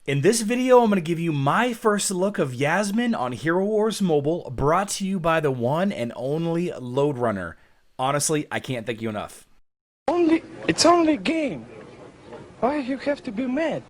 In this video, I'm going to give you my first look of Yasmine on Hero Wars Mobile, brought to you by the one and only LoadRunner. Honestly, I can't thank you enough. It's only a game. Why you have to be mad?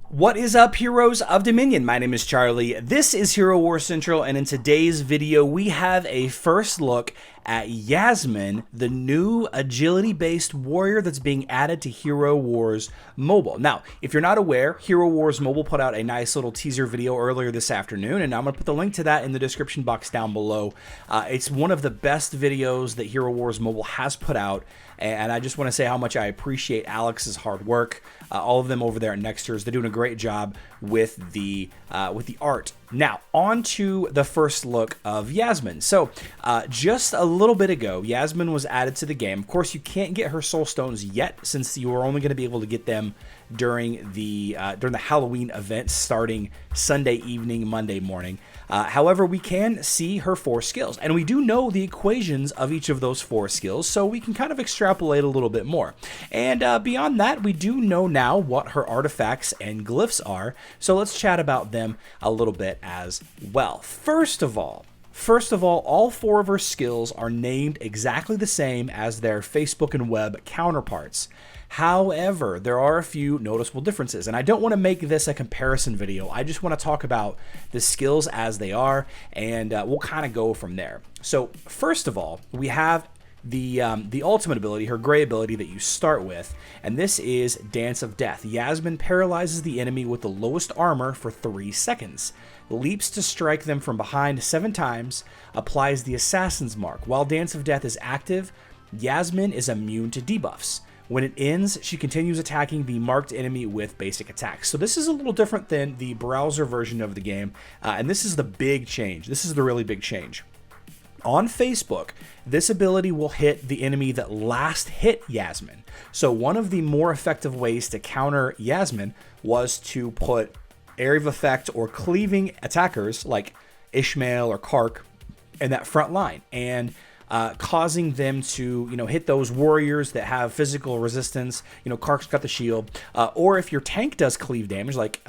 What is up, heroes of Dominion? My name is Charlie. This is Hero Wars Central, and in today's video, we have a first look at Yasmine, the new agility-based warrior that's being added to Hero Wars Mobile. Now, if you're not aware, Hero Wars Mobile put out a nice little teaser video earlier this afternoon, and I'm going to put the link to that in the description box down below. It's one of the best videos that Hero Wars Mobile has put out, and I just want to say how much I appreciate Alex's hard work. All of them over there at Nexters, they're doing a great job with the art. Now, on to the first look of Yasmine. So, just a little bit ago, Yasmine was added to the game. Of course, you can't get her soul stones yet, since you are only going to be able to get them during the Halloween event starting Sunday evening, Monday morning. However, we can see her 4 skills, and we do know the equations of each of those 4 skills, so we can kind of extrapolate a little bit more. And beyond that, we do know now what her artifacts and glyphs are, so let's chat about them a little bit as well. First of all, all 4 of her skills are named exactly the same as their Facebook and web counterparts. However, there are a few noticeable differences, and I don't want to make this a comparison video. I just want to talk about the skills as they are, and we'll kind of go from there. So first of all, we have the ultimate ability, her gray ability that you start with, and this is Dance of Death. Yasmine paralyzes the enemy with the lowest armor for 3 seconds, leaps to strike them from behind 7 times, applies the Assassin's Mark. While Dance of Death is active, Yasmine is immune to debuffs. When it ends, she continues attacking the marked enemy with basic attacks. So this is a little different than the browser version of the game, and this is the big change. This is the really big change. On Facebook, this ability will hit the enemy that last hit Yasmine. So one of the more effective ways to counter Yasmine was to put area of effect or cleaving attackers like Ishmael or Kark in that front line, and causing them to, hit those warriors that have physical resistance. Kark's got the shield, or if your tank does cleave damage, like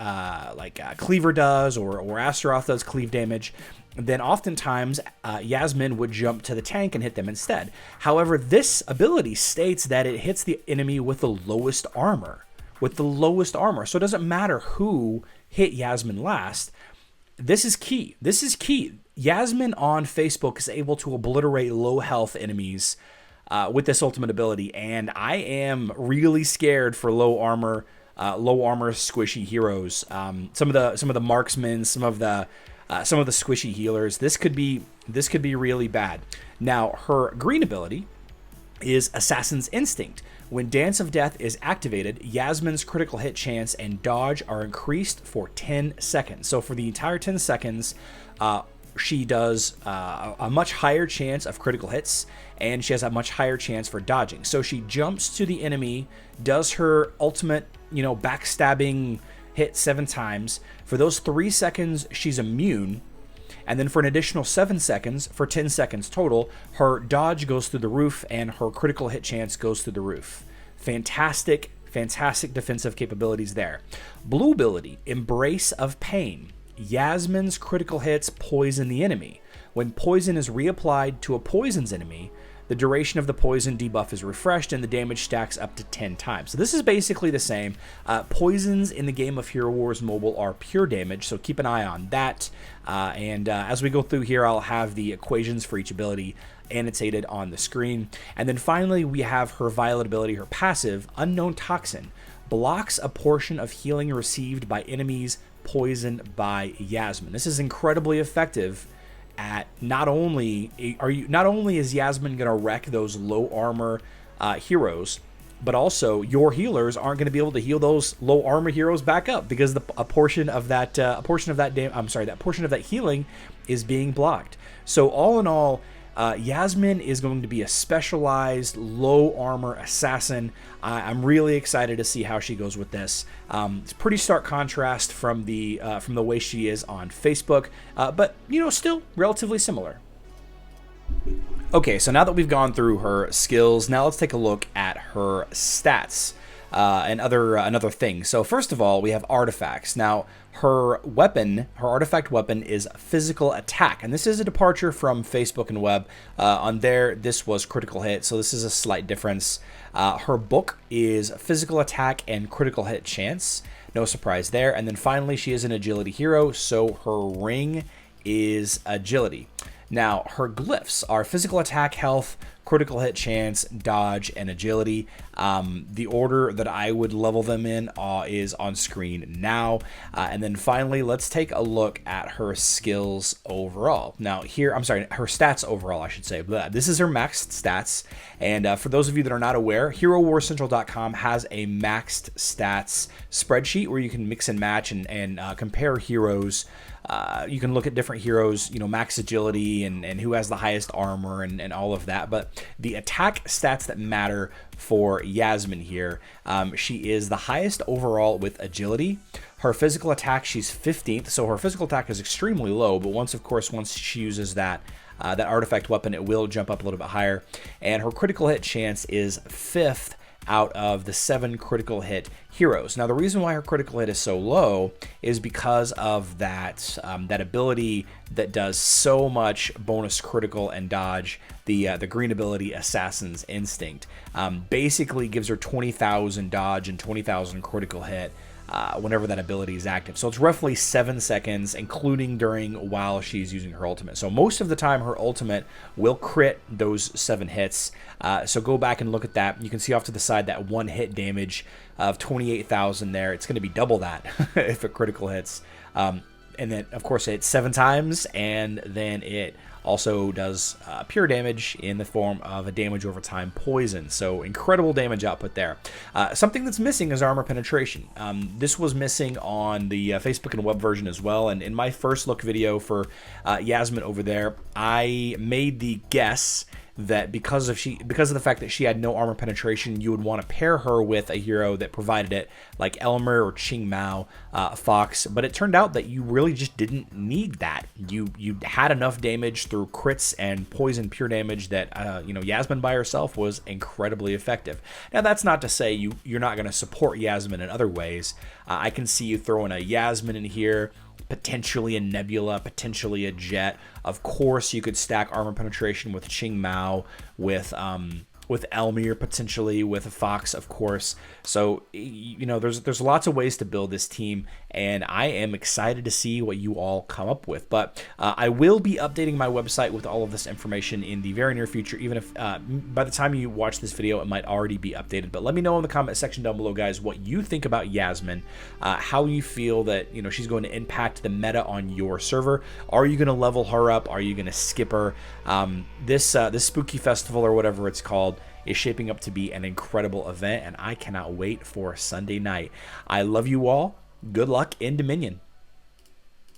Cleaver does, or Astaroth does cleave damage, then oftentimes Yasmine would jump to the tank and hit them instead. However, this ability states that it hits the enemy with the lowest armor. So it doesn't matter who hit Yasmine last. This is key. Yasmine on Facebook is able to obliterate low health enemies with this ultimate ability, and I am really scared for low armor squishy heroes. Some of the marksmen, some of the squishy healers. This could be really bad. Now, her green ability is Assassin's Instinct. When Dance of Death is activated, Yasmine's critical hit chance and dodge are increased for 10 seconds. So for the entire 10 seconds, she does a much higher chance of critical hits, and she has a much higher chance for dodging. So she jumps to the enemy, does her ultimate, backstabbing hit 7 times. For those 3 seconds, she's immune. And then for an additional 7 seconds, for 10 seconds total, her dodge goes through the roof and her critical hit chance goes through the roof. Fantastic defensive capabilities there. Blue ability, Embrace of Pain. Yasmine's critical hits poison the enemy. When poison is reapplied to a poison's enemy, the duration of the poison debuff is refreshed and the damage stacks up to 10 times. So this is basically the same. Poisons in the game of Hero Wars Mobile are pure damage, so keep an eye on that. As we go through here, I'll have the equations for each ability annotated on the screen. And then finally, we have her violet ability, her passive, Unknown Toxin. Blocks a portion of healing received by enemies poisoned by Yasmine. This is incredibly effective at not only is Yasmine going to wreck those low armor heroes, but also your healers aren't going to be able to heal those low armor heroes back up, because a portion of that healing is being blocked. So all in all, Yasmine is going to be a specialized low armor assassin. I'm really excited to see how she goes with this. It's a pretty stark contrast from the way she is on Facebook, but still relatively similar. Okay, so now that we've gone through her skills, now let's take a look at her stats. and other things. So first of all, we have artifacts. Now, her artifact weapon is physical attack, and this is a departure from Facebook and web. On there, this was critical hit, so this is a slight difference. Her book is physical attack and critical hit chance. No surprise there. And then finally, she is an agility hero, so her ring is agility. Now, her glyphs are physical attack, health, critical hit chance, dodge, and agility. The order that I would level them in is on screen now. And then finally, let's take a look at her skills overall. Now here, I'm sorry, her stats overall, I should say. This is her maxed stats. And for those of you that are not aware, HeroWarsCentral.com has a maxed stats spreadsheet where you can mix and match and compare heroes. You can look at different heroes, max agility and who has the highest armor and all of that. But the attack stats that matter for Yasmine here, she is the highest overall with agility. Her physical attack, she's 15th, so her physical attack is extremely low. But once she uses that artifact weapon, it will jump up a little bit higher. And her critical hit chance is 5th out of the 7 critical hit heroes. Now, the reason why her critical hit is so low is because of that ability that does so much bonus critical and dodge. The green ability, Assassin's Instinct, basically gives her 20,000 dodge and 20,000 critical hit whenever that ability is active. So it's roughly 7 seconds, including while she's using her ultimate. So most of the time, her ultimate will crit those 7 hits. So go back and look at that. You can see off to the side that 1 hit damage of 28,000 there. It's going to be double that if it critical hits. And then, of course, it hits 7 times, and then it also does pure damage in the form of a damage over time poison. So incredible damage output there. Something that's missing is armor penetration. This was missing on the Facebook and web version as well. And in my first look video for Yasmine over there, I made the guess that because of the fact that she had no armor penetration, you would want to pair her with a hero that provided it, like Elmer or Ching Mao, Fox. But it turned out that you really just didn't need that. You had enough damage through crits and poison pure damage that Yasmine by herself was incredibly effective. Now that's not to say you're not going to support Yasmine in other ways. I can see you throwing a Yasmine in here, potentially a Nebula, potentially a Jet. Of course, you could stack armor penetration with Ching Mao, with Elmir, potentially with a Fox, of course. So there's lots of ways to build this team, and I am excited to see what you all come up with. But I will be updating my website with all of this information in the very near future, even if by the time you watch this video, it might already be updated. But let me know in the comment section down below, guys, what you think about Yasmine, how you feel that she's going to impact the meta on your server. Are you going to level her up? Are you going to skip her? This Spooky Festival, or whatever it's called, is shaping up to be an incredible event, and I cannot wait for Sunday night. I love you all. Good luck in Dominion.